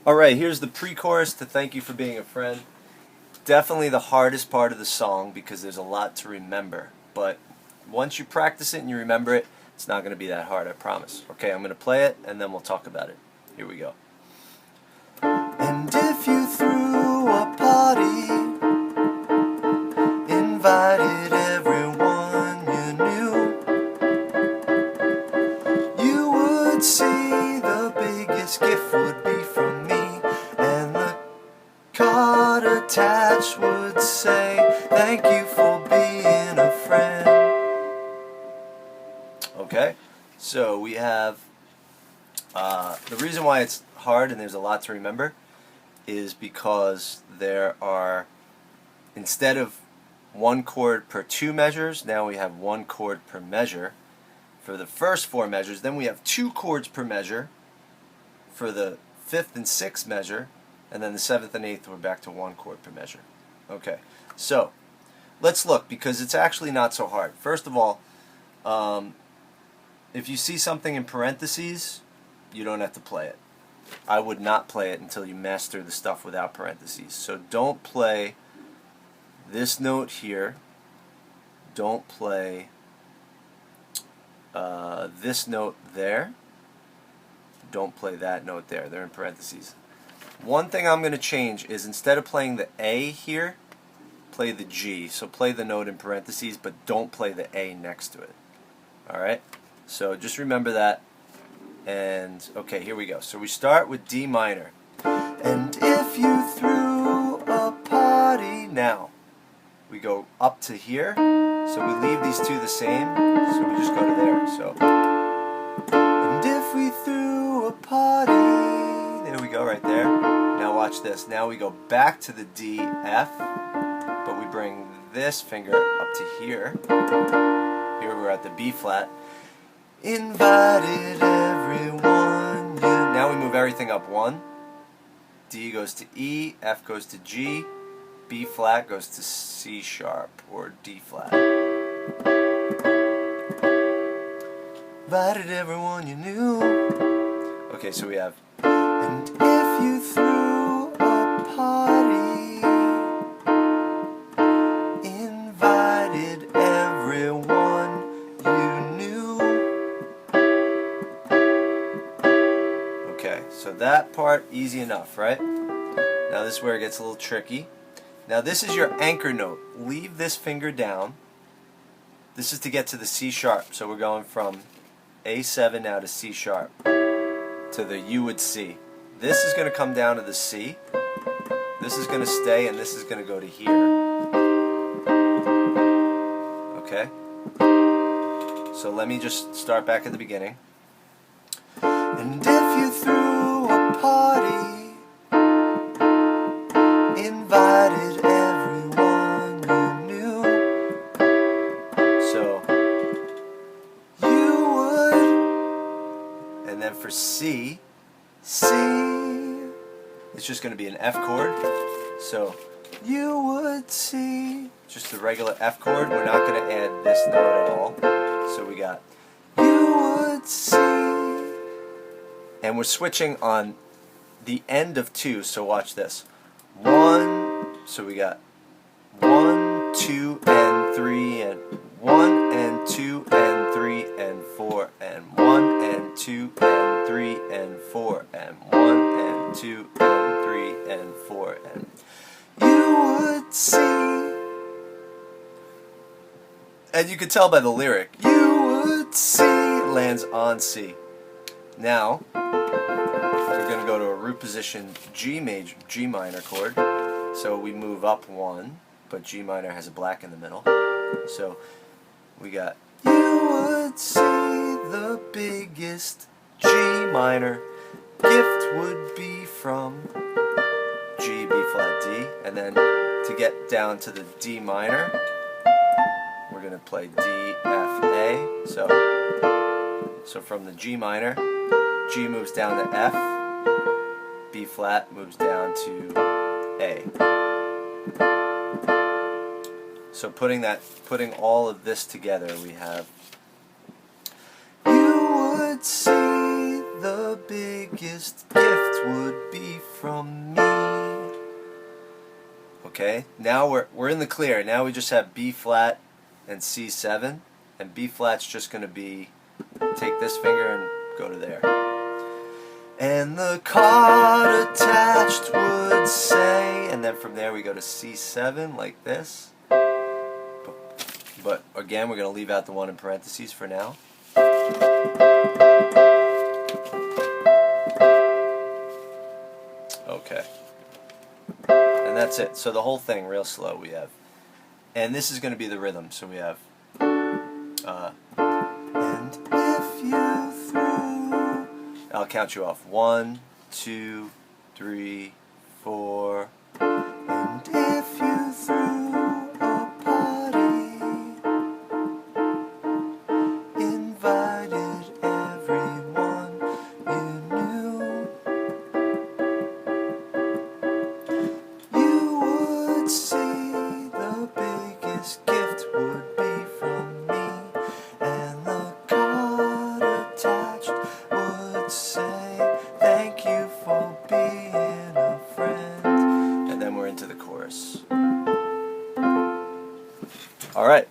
Alright, here's the pre-chorus to Thank You for Being a Friend. Definitely the hardest part of the song because there's a lot to remember. But once you practice it and you remember it, it's not going to be that hard, I promise. Okay, I'm going to play it and then we'll talk about it. Here we go. And if you threw a party, invited everyone you knew, you would see the biggest gift would be from me, and the card attached would say, thank you for being a friend. Okay, so we have the reason why it's hard and there's a lot to remember is because there are, instead of one chord per two measures, now we have one chord per measure for the first four measures. Then we have two chords per measure for the fifth and sixth measure, and then the seventh and eighth we're back to one chord per measure. Okay, so let's look, because it's actually not so hard. First of all, if you see something in parentheses, you don't have to play it. I would not play it until you master the stuff without parentheses. So don't play this note here. Don't play this note there. Don't play that note there. They're in parentheses. One thing I'm going to change is, instead of playing the A here, play the G. So play the note in parentheses, but don't play the A next to it. Alright? So just remember that. And okay, here we go. So we start with D minor. And if you threw a party, now we go up to here. So we leave these two the same. So we just go to there. So, and if we threw a party, there we go, right there. Now watch this. Now we go back to the D, F, but we bring this finger up to here. Here we're at the B flat. Invited everyone. Now we move everything up one. D goes to E, F goes to G, B flat goes to C sharp or D flat. Invited everyone you knew. Okay, so we have, and if you threw a party, invited everyone you knew. Okay, so that part, easy enough, right? Now this is where it gets a little tricky. Now this is your anchor note. Leave this finger down. This is to get to the C sharp. So we're going from A7 now to C sharp, to the you would C. This is going to come down to the C. This is going to stay, and this is going to go to here. Okay? So let me just start back at the beginning. And if you threw a party, invited everyone you knew, so you would, and then for C, it's just going to be an F chord, so you would see, just the regular F chord. We're not going to add this note at all, so we got you would see. And we're switching on the end of two, so watch this. One, so we got 1, 2, and 3, and 1, and 2, and 3, and 4, and 1, and 2, and 3, and 4, and 1, and 2, and 3, and 4, and you would see. And you can tell by the lyric, you would see, lands on C. Now, we're going to go to a root position G minor chord. So we move up one, but G minor has a black in the middle. So we got, you would see the biggest G minor gift would be from G, B flat, D. And then to get down to the D minor, we're going to play D, F, A. So from the G minor, G moves down to F, B flat moves down to A. So putting all of this together, we have, you would see the big biggest gift would be from me. Okay, now we're in the clear. Now we just have B flat and C7, and B flat's just going to be, take this finger and go to there. And the card attached would say, and then from there we go to C7 like this. But again, we're going to leave out the one in parentheses for now. Okay. And that's it. So the whole thing real slow we have. And this is going to be the rhythm. So we have and if you threw, I'll count you off. 1, 2, 3, 4. And if you threw a party, invited everyone you knew, you would see the biggest gift would be from me, and the card attached would say, thank you for being a friend. And then we're into the chorus. All right.